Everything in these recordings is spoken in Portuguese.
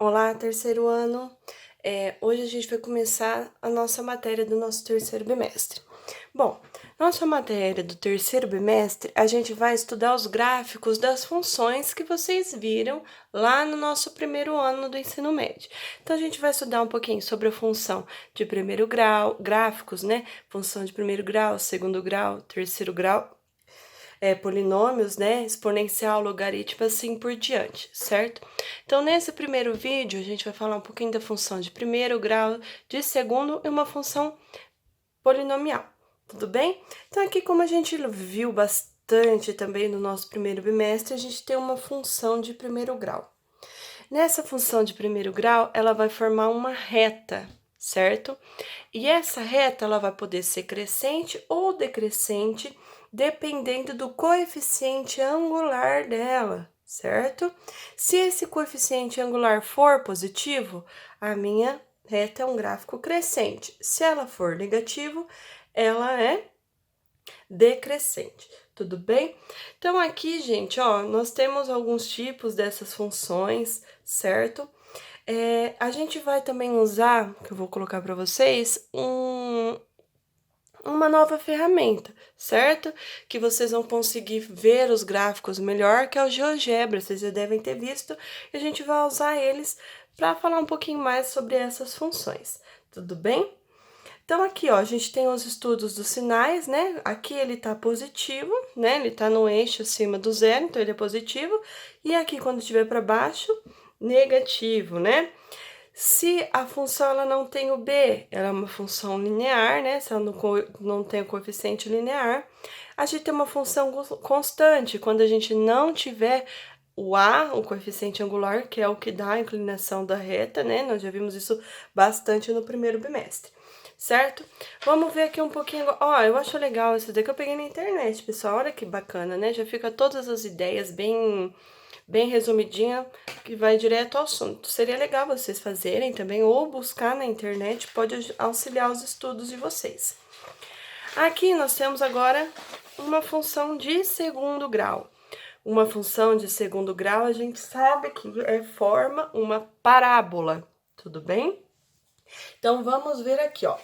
Olá, terceiro ano. Hoje a gente vai começar a nossa matéria do nosso terceiro bimestre. Bom, nossa matéria do terceiro bimestre, a gente vai estudar os gráficos das funções que vocês viram lá no nosso primeiro ano do ensino médio. Então, a gente vai estudar um pouquinho sobre a função de primeiro grau, gráficos, né? Função de primeiro grau, segundo grau, terceiro grau, polinômios, né, exponencial, logaritmo, assim por diante, certo? Então, nesse primeiro vídeo, a gente vai falar um pouquinho da função de primeiro grau, de segundo e uma função polinomial, tudo bem? Então, aqui, como a gente viu bastante também no nosso primeiro bimestre, a gente tem uma função de primeiro grau. Nessa função de primeiro grau, ela vai formar uma reta, certo? E essa reta, ela vai poder ser crescente ou decrescente, dependendo do coeficiente angular dela, certo? Se esse coeficiente angular for positivo, a minha reta é um gráfico crescente. Se ela for negativo, ela é decrescente, tudo bem? Então, aqui, gente, ó, nós temos alguns tipos dessas funções, certo? A gente vai também usar, que eu vou colocar para vocês, uma nova ferramenta, certo? Que vocês vão conseguir ver os gráficos melhor, que é o GeoGebra, vocês já devem ter visto, e a gente vai usar eles para falar um pouquinho mais sobre essas funções, tudo bem? Então, aqui, ó, a gente tem os estudos dos sinais, né? Aqui ele tá positivo, né? Ele tá no eixo acima do zero, então ele é positivo. E aqui, quando estiver para baixo, negativo, né? Se a função ela não tem o b, ela é uma função linear, né? Se ela não tem o coeficiente linear, a gente tem uma função constante. Quando a gente não tiver o a, o coeficiente angular, que é o que dá a inclinação da reta, né? Nós já vimos isso bastante no primeiro bimestre, certo? Vamos ver aqui um pouquinho. Ó, eu acho legal isso daqui que eu peguei na internet, pessoal. Olha que bacana, né? Já fica todas as ideias bem resumidinha, que vai direto ao assunto. Seria legal vocês fazerem também, ou buscar na internet, pode auxiliar os estudos de vocês. Aqui nós temos agora uma função de segundo grau. Uma função de segundo grau, a gente sabe que forma uma parábola, tudo bem? Então, vamos ver aqui, ó.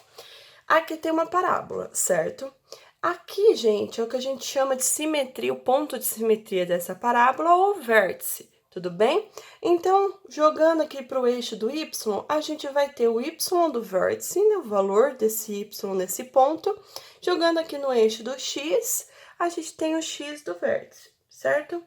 Aqui tem uma parábola, certo? Aqui, gente, é o que a gente chama de simetria, o ponto de simetria dessa parábola ou vértice, tudo bem? Então, jogando aqui para o eixo do y, a gente vai ter o y do vértice, né, o valor desse y nesse ponto. Jogando aqui no eixo do x, a gente tem o x do vértice, certo?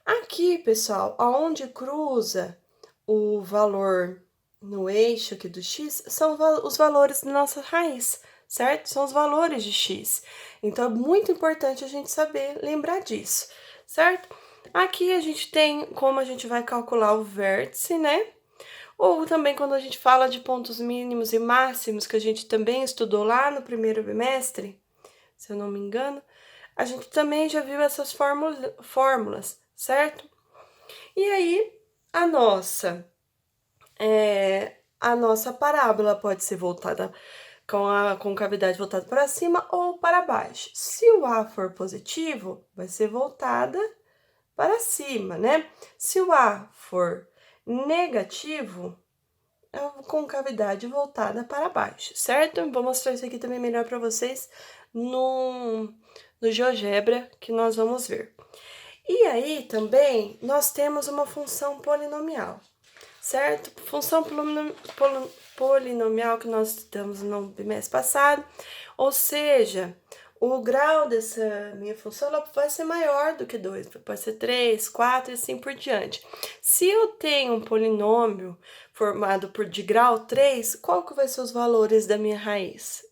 Aqui, pessoal, aonde cruza o valor no eixo aqui do x, são os valores da nossa raiz, certo? São os valores de x. Então, é muito importante a gente saber lembrar disso, certo? Aqui a gente tem como a gente vai calcular o vértice, né? Ou também quando a gente fala de pontos mínimos e máximos, que a gente também estudou lá no primeiro bimestre, se eu não me engano, a gente também já viu essas fórmulas, certo? E aí, a nossa parábola pode ser voltada com a concavidade voltada para cima ou para baixo. Se o A for positivo, vai ser voltada para cima, né? Se o A for negativo, é a concavidade voltada para baixo, certo? Vou mostrar isso aqui também melhor para vocês no GeoGebra, que nós vamos ver. E aí, também, nós temos uma função polinomial, certo? Função polinomial que nós estudamos no bimestre passado, ou seja, o grau dessa minha função ela vai ser maior do que 2, pode ser 3, 4 e assim por diante. Se eu tenho um polinômio formado de grau 3, qual que vai ser os valores da minha raiz?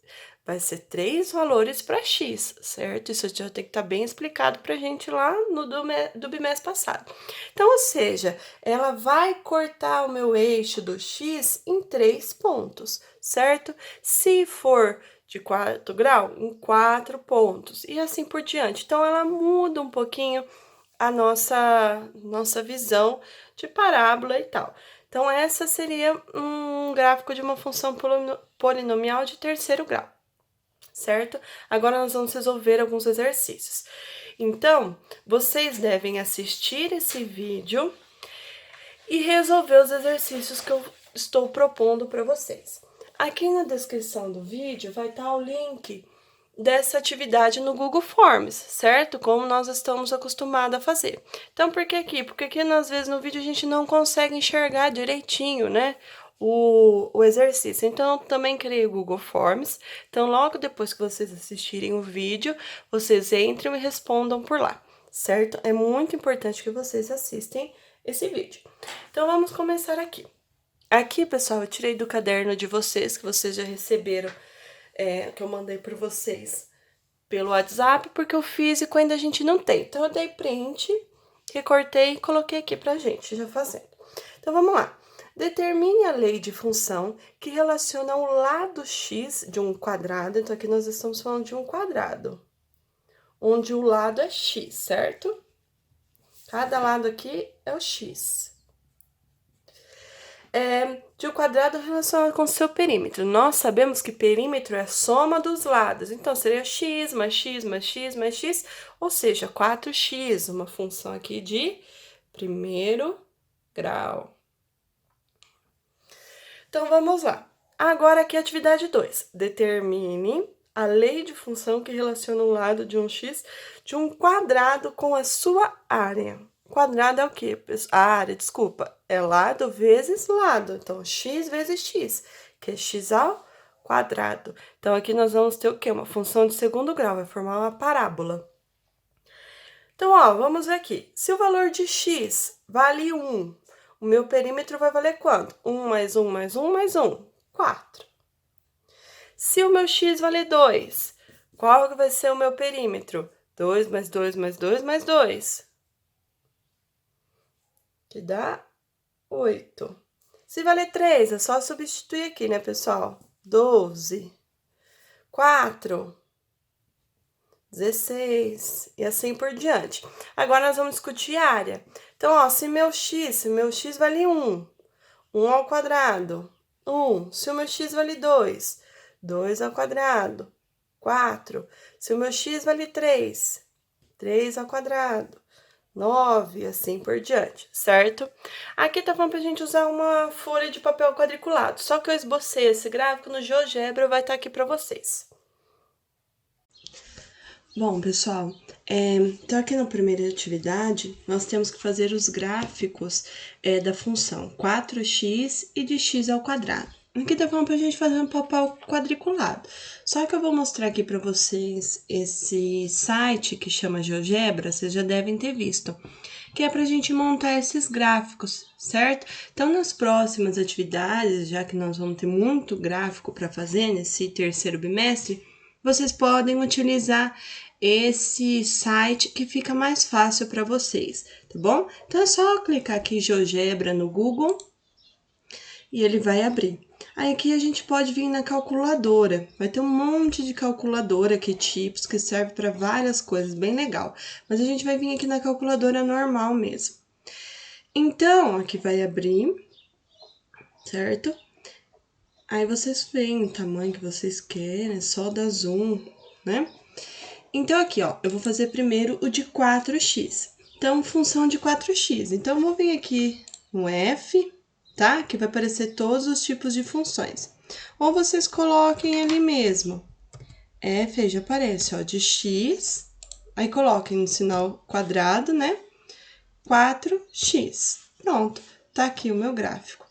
Vai ser 3 valores para x, certo? Isso já tem que estar bem explicado para a gente lá no do bimestre passado. Então, ou seja, ela vai cortar o meu eixo do x em 3 pontos, certo? Se for de quarto grau, em 4 pontos, e assim por diante. Então, ela muda um pouquinho a nossa visão de parábola e tal. Então, essa seria um gráfico de uma função polinomial de terceiro grau, certo? Agora nós vamos resolver alguns exercícios. Então, vocês devem assistir esse vídeo e resolver os exercícios que eu estou propondo para vocês. Aqui na descrição do vídeo vai estar o link dessa atividade no Google Forms, certo? Como nós estamos acostumados a fazer. Então, por que aqui? Porque aqui, às vezes, no vídeo a gente não consegue enxergar direitinho, né? O exercício. Então, eu também criei o Google Forms. Então, logo depois que vocês assistirem o vídeo, vocês entram e respondam por lá, certo? É muito importante que vocês assistem esse vídeo. Então, vamos começar aqui. Aqui, pessoal, eu tirei do caderno de vocês, que vocês já receberam, que eu mandei para vocês pelo WhatsApp, porque o físico ainda a gente não tem. Então, eu dei print, recortei e coloquei aqui pra gente, já fazendo. Então, vamos lá. Determine a lei de função que relaciona o lado x de um quadrado. Então, aqui nós estamos falando de um quadrado, onde o lado é x, certo? Cada lado aqui é o x. De um quadrado relacionado com seu perímetro. Nós sabemos que perímetro é a soma dos lados. Então, seria x mais x mais x mais x, ou seja, 4x, uma função aqui de primeiro grau. Então, vamos lá. Agora, aqui, atividade 2. Determine a lei de função que relaciona um lado de um x de um quadrado com a sua área. Quadrado é o quê? A área, desculpa, é lado vezes lado. Então, x vezes x, que é x ao quadrado. Então, aqui nós vamos ter o quê? Uma função de segundo grau, vai formar uma parábola. Então, ó, vamos ver aqui. Se o valor de x vale 1, o meu perímetro vai valer quanto? 1 mais 1 mais 1 mais 1, 4. Se o meu x vale 2, qual que vai ser o meu perímetro? 2 mais 2 mais 2 mais 2. Que dá 8. Se vale 3, é só substituir aqui, né, pessoal? 12. 4. 16. E assim por diante. Agora, nós vamos discutir área. Então, ó, se meu x vale 1, 1 ao quadrado, 1. Se o meu x vale 2, 2 ao quadrado, 4. Se o meu x vale 3, 3 ao quadrado, 9, e assim por diante, certo? Aqui tá falando pra gente usar uma folha de papel quadriculado, só que eu esbocei esse gráfico no GeoGebra, vai estar aqui pra vocês. Bom, pessoal, então aqui na primeira atividade, nós temos que fazer os gráficos da função 4x e de x ao quadrado. Aqui tá falando pra gente fazer um papel quadriculado. Só que eu vou mostrar aqui pra vocês esse site que chama GeoGebra, vocês já devem ter visto, que é pra gente montar esses gráficos, certo? Então, nas próximas atividades, já que nós vamos ter muito gráfico para fazer nesse terceiro bimestre, vocês podem utilizar esse site que fica mais fácil para vocês, tá bom? Então, é só clicar aqui GeoGebra no Google e ele vai abrir. Aí aqui a gente pode vir na calculadora, vai ter um monte de calculadora aqui, tipos, que serve para várias coisas, bem legal. Mas a gente vai vir aqui na calculadora normal mesmo. Então, aqui vai abrir, certo? Aí vocês veem o tamanho que vocês querem, é só dar zoom, né? Então, aqui, ó, eu vou fazer primeiro o de 4x. Então, função de 4x. Então, eu vou vir aqui no F, tá? Que vai aparecer todos os tipos de funções. Ou vocês coloquem ali mesmo. F, aí já aparece, ó, de x. Aí, coloquem no sinal quadrado, né? 4x. Pronto, tá aqui o meu gráfico.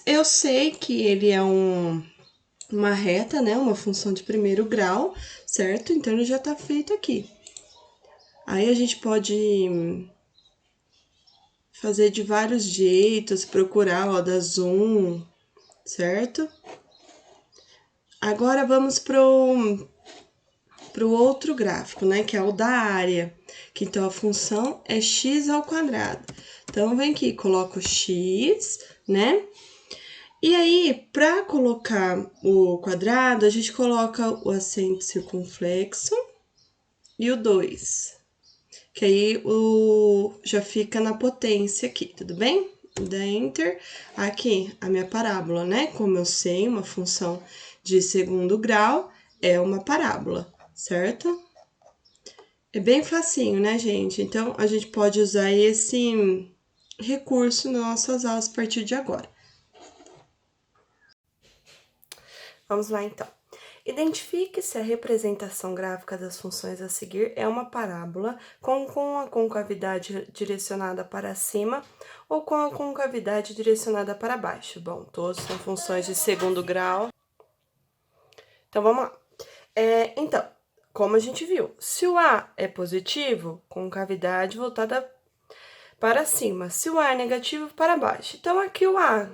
Eu sei que ele é uma reta, né? Uma função de primeiro grau, certo? Então, ele já tá feito aqui. Aí, a gente pode fazer de vários jeitos, procurar, ó, da zoom, certo? Agora, vamos pro outro gráfico, né? Que é o da área. Que então, a função é x ao quadrado. Então, vem aqui, coloco x, né? E aí, para colocar o quadrado, a gente coloca o acento circunflexo e o 2. Que aí já fica na potência aqui, tudo bem? Dá Enter. Aqui, a minha parábola, né? Como eu sei, uma função de segundo grau é uma parábola, certo? É bem facinho, né, gente? Então, a gente pode usar recurso nas nossas aulas a partir de agora. Vamos lá, então. Identifique se a representação gráfica das funções a seguir é uma parábola com a concavidade direcionada para cima ou com a concavidade direcionada para baixo. Bom, todos são funções de segundo grau. Então, vamos lá. Então, como a gente viu, se o A é positivo, concavidade voltada para cima. Se o A é negativo, para baixo. Então, aqui o A,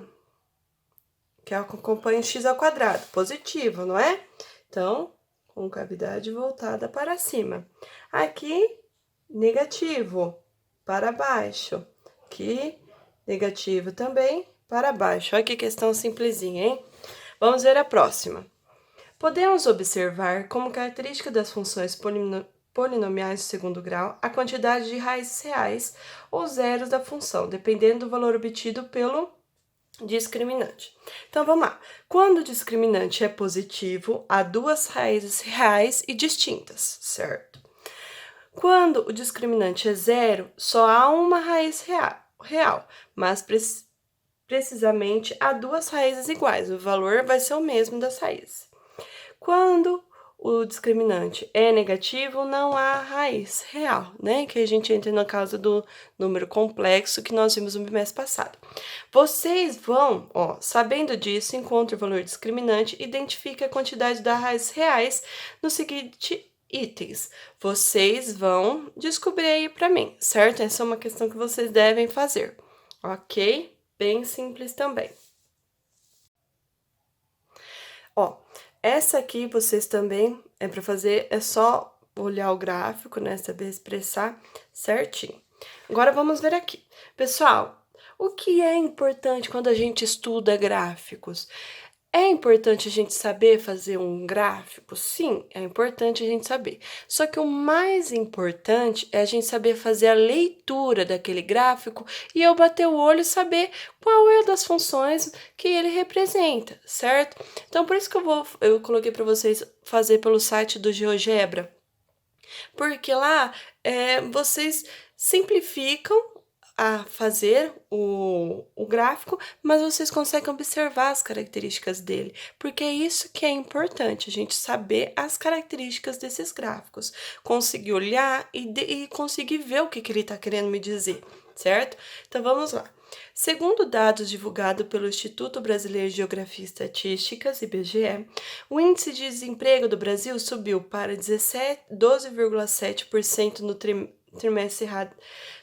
que acompanha x ao quadrado, positivo, não é? Então, concavidade voltada para cima. Aqui, negativo, para baixo. Aqui, negativo também, para baixo. Olha que questão simplesinha, hein? Vamos ver a próxima. Podemos observar como característica das funções polinomiais de segundo grau a quantidade de raízes reais ou zeros da função, dependendo do valor obtido pelo discriminante. Então, vamos lá. Quando o discriminante é positivo, há duas raízes reais e distintas, certo? Quando o discriminante é zero, só há uma raiz real, mas precisamente há duas raízes iguais. O valor vai ser o mesmo das raízes. Quando o discriminante é negativo, não há raiz real, né? Que a gente entra na causa do número complexo que nós vimos no bimestre passado. Vocês vão, sabendo disso, encontre o valor discriminante, identifique a quantidade das raízes reais no seguinte itens. Vocês vão descobrir aí para mim, certo? Essa é uma questão que vocês devem fazer, ok? Bem simples também. Essa aqui vocês também é para fazer, é só olhar o gráfico, né, saber expressar certinho. Agora vamos ver aqui. Pessoal, o que é importante quando a gente estuda gráficos? É importante a gente saber fazer um gráfico? Sim, é importante a gente saber. Só que o mais importante é a gente saber fazer a leitura daquele gráfico e eu bater o olho e saber qual é das funções que ele representa, certo? Então, por isso que eu coloquei para vocês fazer pelo site do GeoGebra, porque lá vocês simplificam a fazer o gráfico, mas vocês conseguem observar as características dele, porque é isso que é importante, a gente saber as características desses gráficos, conseguir olhar e conseguir ver o que ele está querendo me dizer, certo? Então, vamos lá. Segundo dados divulgados pelo Instituto Brasileiro de Geografia e Estatísticas, IBGE, o índice de desemprego do Brasil subiu para 12,7% no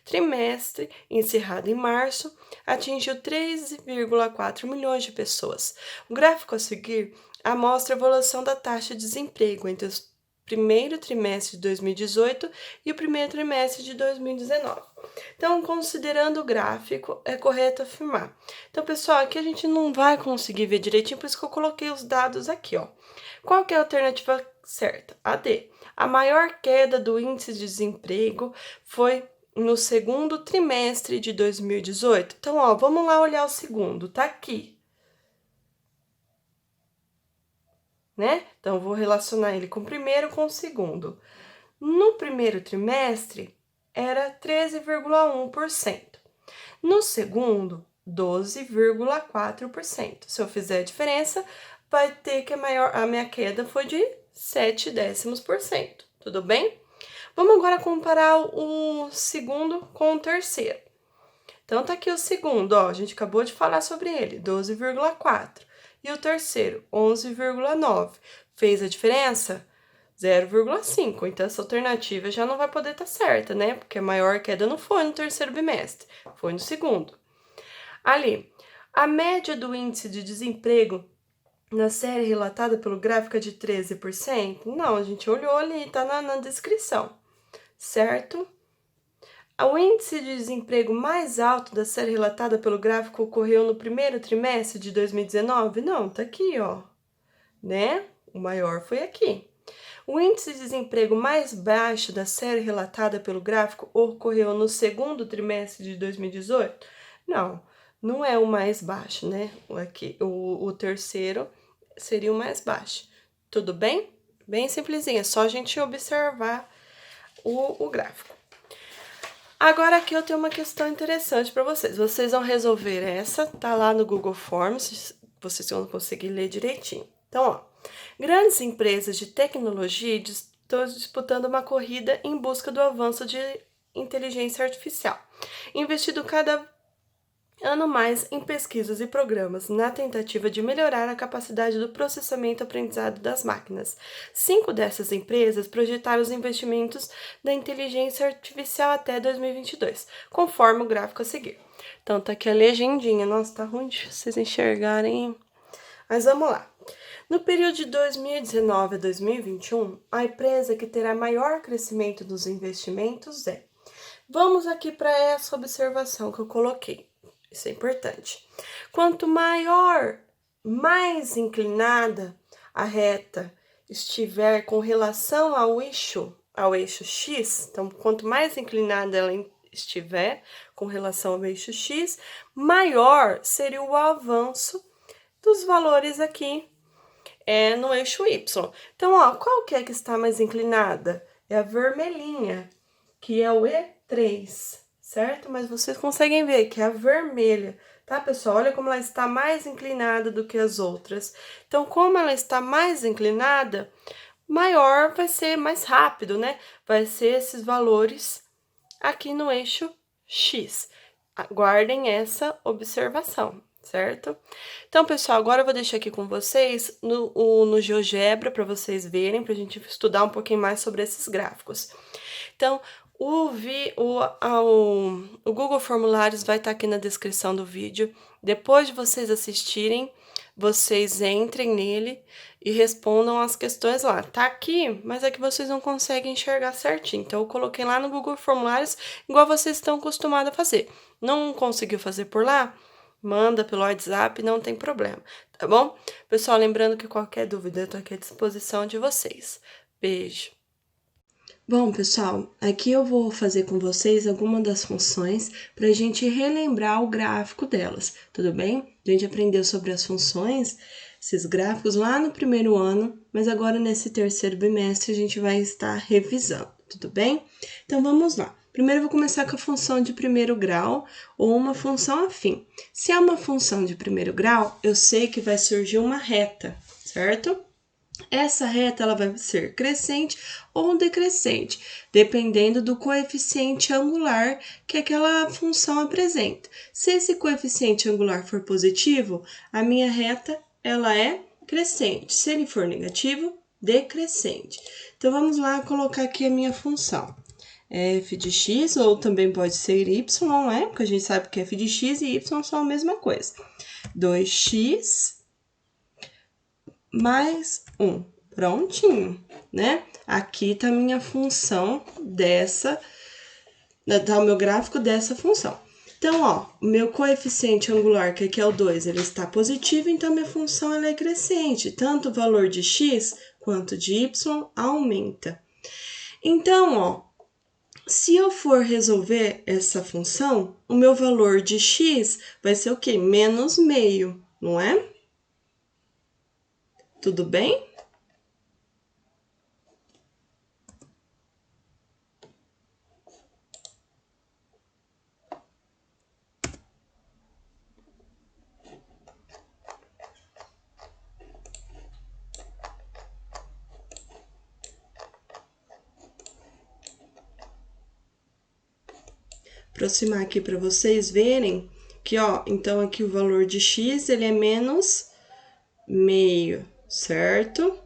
trimestre encerrado em março, atingiu 13,4 milhões de pessoas. O gráfico a seguir mostra a evolução da taxa de desemprego entre o primeiro trimestre de 2018 e o primeiro trimestre de 2019. Então, considerando o gráfico, é correto afirmar. Então, pessoal, aqui a gente não vai conseguir ver direitinho, por isso que eu coloquei os dados aqui, Qual que é a alternativa certa? A D. A maior queda do índice de desemprego foi no segundo trimestre de 2018. Então, vamos lá olhar o segundo, tá aqui, né? Então, vou relacionar ele com o primeiro com o segundo. No primeiro trimestre, era 13,1%. No segundo, 12,4%. Se eu fizer a diferença, vai ter que a minha queda foi de 0,7%. Tudo bem? Vamos agora comparar o segundo com o terceiro. Então, tá aqui o segundo, a gente acabou de falar sobre ele, 12,4. E o terceiro, 11,9. Fez a diferença? 0,5. Então, essa alternativa já não vai poder estar certa, né? Porque a maior queda não foi no terceiro bimestre, foi no segundo. Ali, a média do índice de desemprego na série relatada pelo gráfico é de 13%? Não, a gente olhou ali, tá na descrição, certo? O índice de desemprego mais alto da série relatada pelo gráfico ocorreu no primeiro trimestre de 2019? Não, tá aqui, né? O maior foi aqui. O índice de desemprego mais baixo da série relatada pelo gráfico ocorreu no segundo trimestre de 2018? Não, não é o mais baixo, né? Aqui, o terceiro seria o mais baixo. Tudo bem? Bem simplesinho, é só a gente observar o gráfico. Agora aqui eu tenho uma questão interessante para vocês. Vocês vão resolver essa, tá lá no Google Forms, vocês vão conseguir ler direitinho. Então, ó, grandes empresas de tecnologia estão disputando uma corrida em busca do avanço de inteligência artificial, investindo cada ano mais em pesquisas e programas, na tentativa de melhorar a capacidade do processamento e aprendizado das máquinas. 5 dessas empresas projetaram os investimentos da inteligência artificial até 2022, conforme o gráfico a seguir. Então, tá aqui a legendinha. Nossa, tá ruim de vocês enxergarem. Mas vamos lá. No período de 2019 a 2021, a empresa que terá maior crescimento dos investimentos é. Vamos aqui para essa observação que eu coloquei. Isso é importante. Quanto maior, mais inclinada a reta estiver com relação ao eixo X, então quanto mais inclinada ela estiver com relação ao eixo X, maior seria o avanço dos valores aqui no eixo Y. Então, ó, qual que é que está mais inclinada? É a vermelhinha, que é o E3, certo? Mas vocês conseguem ver que é a vermelha, tá, pessoal? Olha como ela está mais inclinada do que as outras. Então, como ela está mais inclinada, maior vai ser mais rápido, né? Vai ser esses valores aqui no eixo X. Guardem essa observação, certo? Então, pessoal, agora eu vou deixar aqui com vocês no GeoGebra para vocês verem, para a gente estudar um pouquinho mais sobre esses gráficos. Então, o Google Formulários vai estar aqui na descrição do vídeo. Depois de vocês assistirem, vocês entrem nele e respondam as questões lá. Tá aqui, mas é que vocês não conseguem enxergar certinho. Então, eu coloquei lá no Google Formulários, igual vocês estão acostumados a fazer. Não conseguiu fazer por lá? Manda pelo WhatsApp, não tem problema, tá bom? Pessoal, lembrando que qualquer dúvida, eu tô aqui à disposição de vocês. Beijo! Bom, pessoal, aqui eu vou fazer com vocês algumas das funções para a gente relembrar o gráfico delas, tudo bem? A gente aprendeu sobre as funções, esses gráficos lá no primeiro ano, mas agora nesse terceiro bimestre a gente vai estar revisando, tudo bem? Então vamos lá. Primeiro eu vou começar com a função de primeiro grau ou uma função afim. Se é uma função de primeiro grau, eu sei que vai surgir uma reta, certo? Essa reta ela vai ser crescente ou decrescente, dependendo do coeficiente angular que aquela função apresenta. Se esse coeficiente angular for positivo, a minha reta ela é crescente. Se ele for negativo, decrescente. Então, vamos lá colocar aqui a minha função. F de x, ou também pode ser y, não é? Porque a gente sabe que f de x e y são a mesma coisa. 2x mais 1. Prontinho, né? Aqui tá a minha função dessa, tá o meu gráfico dessa função. Então, ó, o meu coeficiente angular, que aqui é o 2, ele está positivo, então minha função ela é crescente. Tanto o valor de x quanto de y aumenta. Então, ó, se eu for resolver essa função, o meu valor de x vai ser o quê? Menos meio, não é? Tudo bem? Aproximar aqui para vocês verem que, ó, então aqui o valor de x, ele é menos meio, certo?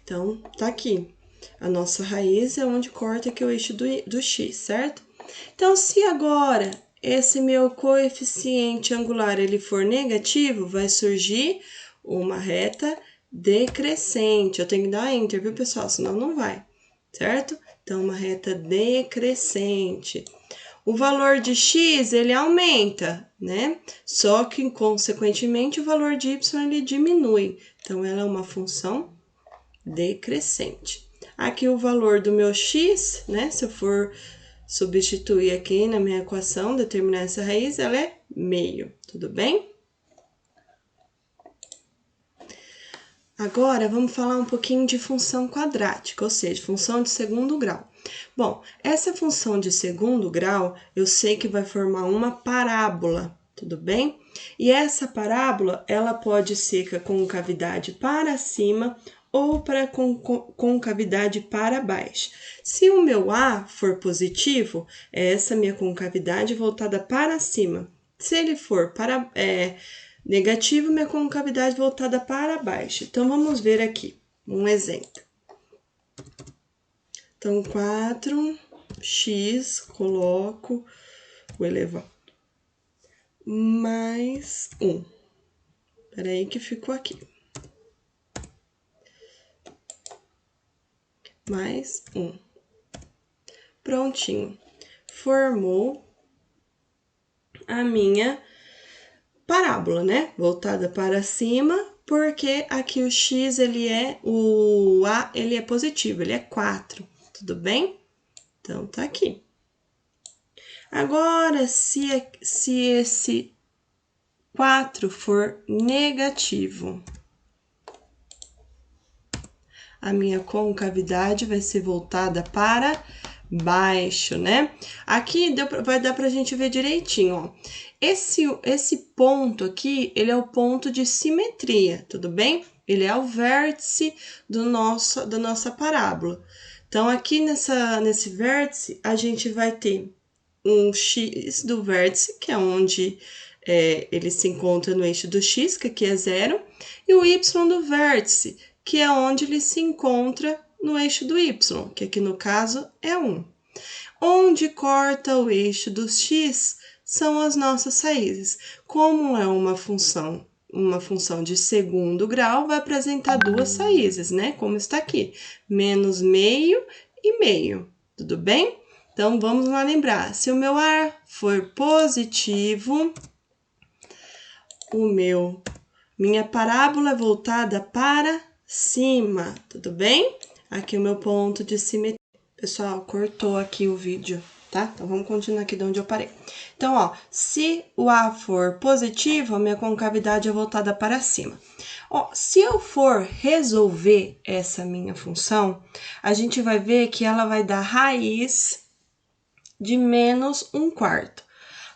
Então, tá aqui. A nossa raiz é onde corta aqui o eixo do x, certo? Então, se agora esse meu coeficiente angular ele for negativo, vai surgir uma reta decrescente. Eu tenho que dar enter, viu, pessoal? Senão não vai, certo? Então, uma reta decrescente. O valor de x, ele aumenta, né? Só que, consequentemente, o valor de y, ele diminui. Então, ela é uma função decrescente. Aqui, o valor do meu x, né? Se eu for substituir aqui na minha equação, determinar essa raiz, ela é meio, tudo bem? Agora, vamos falar um pouquinho de função quadrática, ou seja, função de segundo grau. Bom, essa função de segundo grau, eu sei que vai formar uma parábola, tudo bem? E essa parábola, ela pode ser com a concavidade para cima ou para concavidade para baixo. Se o meu A for positivo, é essa minha concavidade voltada para cima. Se ele for negativo, minha concavidade voltada para baixo. Então, vamos ver aqui um exemplo. Então, 4x, coloco o elevado mais 1. Peraí que ficou aqui. Mais 1. Prontinho. Formou a minha parábola, né? Voltada para cima, porque aqui o x, o A, ele é positivo, ele é 4. Tudo bem? Então, tá aqui. Agora, se esse 4 for negativo, a minha concavidade vai ser voltada para baixo, né? Aqui vai dar pra gente ver direitinho, ó. Esse ponto aqui, ele é o ponto de simetria, tudo bem? Ele é o vértice da nossa parábola. Então, aqui nesse vértice, a gente vai ter um x do vértice, que é onde ele se encontra no eixo do x, que aqui é 0, e o y do vértice, que é onde ele se encontra no eixo do y, que aqui no caso é 1. Onde corta o eixo do x são as nossas raízes. Como é uma função de segundo grau, vai apresentar duas raízes, né? Como está aqui, menos meio e meio, tudo bem? Então, vamos lá lembrar, se o meu A for positivo, minha parábola é voltada para cima, tudo bem? Aqui o meu ponto de simetria. Pessoal, cortou aqui o vídeo, tá? Então, vamos continuar aqui de onde eu parei. Então, ó, se o A for positivo, a minha concavidade é voltada para cima. Ó, se eu for resolver essa minha função, a gente vai ver que ela vai dar raiz de menos 1/4.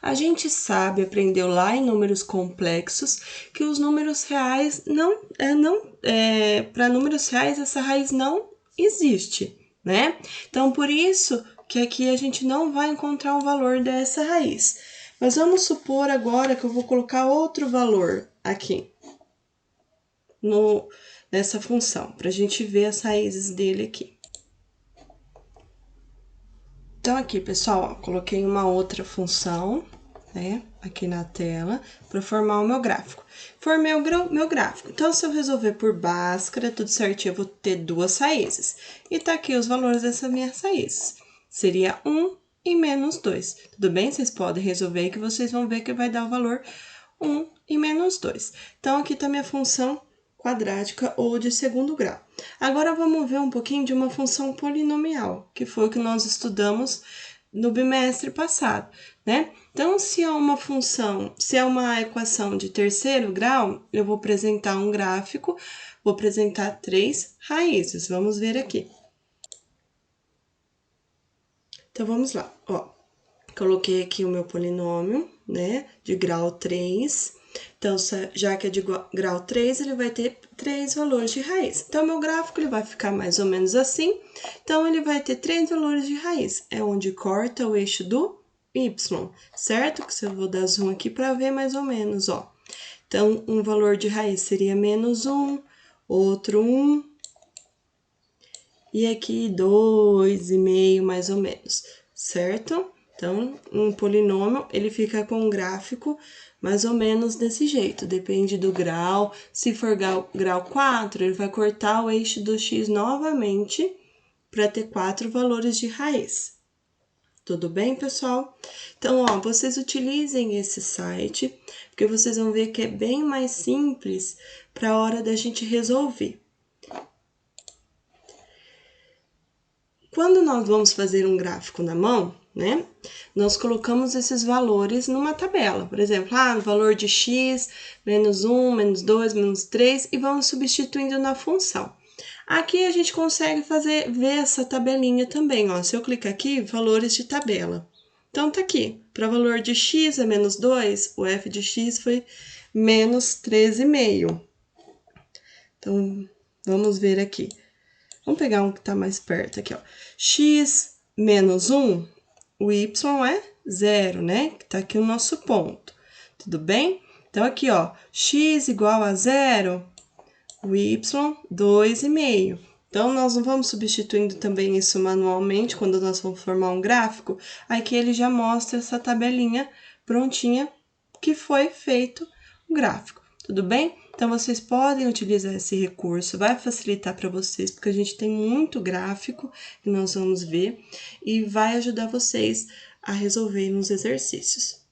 A gente sabe, aprendeu lá em números complexos, que os números reais para números reais essa raiz não existe, né? Então, por isso que aqui a gente não vai encontrar um valor dessa raiz. Mas vamos supor agora que eu vou colocar outro valor aqui nessa função, para a gente ver as raízes dele aqui. Então, aqui, pessoal, ó, coloquei uma outra função, né, aqui na tela, para formar o meu gráfico. Formei o meu gráfico. Então, se eu resolver por Bhaskara, tudo certinho, eu vou ter duas raízes. E tá aqui os valores dessas minhas raízes. Seria 1 e menos 2. Tudo bem? Vocês podem resolver que vocês vão ver que vai dar o valor 1 e menos 2. Então, aqui tá minha função quadrática ou de segundo grau. Agora, vamos ver um pouquinho de uma função polinomial, que foi o que nós estudamos no bimestre passado, né? Então, se é uma equação de terceiro grau, eu vou apresentar um gráfico, vou apresentar 3 raízes. Vamos ver aqui. Então, vamos lá, ó. Coloquei aqui o meu polinômio, né, de grau 3. Então, já que é de grau 3, ele vai ter 3 valores de raiz. Então, meu gráfico ele vai ficar mais ou menos assim. Então, ele vai ter 3 valores de raiz. É onde corta o eixo do y, certo? Que eu vou dar zoom aqui para ver mais ou menos, ó. Então, um valor de raiz seria menos 1, outro 1, e aqui 2,5 mais ou menos, certo? Então, um polinômio, ele fica com um gráfico mais ou menos desse jeito, depende do grau. Se for grau 4, ele vai cortar o eixo do x novamente para ter 4 valores de raiz. Tudo bem, pessoal? Então, ó, vocês utilizem esse site, porque vocês vão ver que é bem mais simples para a hora da gente resolver. Quando nós vamos fazer um gráfico na mão, né, nós colocamos esses valores numa tabela. Por exemplo, no valor de x, menos 1, menos 2, menos 3, e vamos substituindo na função. Aqui a gente consegue ver essa tabelinha também, ó. Se eu clicar aqui, valores de tabela. Então, tá aqui, para valor de x é menos 2, o f de x foi menos 13,5. Então, vamos ver aqui. Vamos pegar um que tá mais perto aqui, ó. X menos 1, o y é 0, né? Que tá aqui o nosso ponto. Tudo bem? Então, aqui, ó, x igual a 0, o y, 2,5. Então, nós não vamos substituindo também isso manualmente quando nós vamos formar um gráfico. Aqui ele já mostra essa tabelinha prontinha que foi feito o gráfico. Tudo bem? Então, vocês podem utilizar esse recurso, vai facilitar para vocês, porque a gente tem muito gráfico que nós vamos ver e vai ajudar vocês a resolver nos exercícios.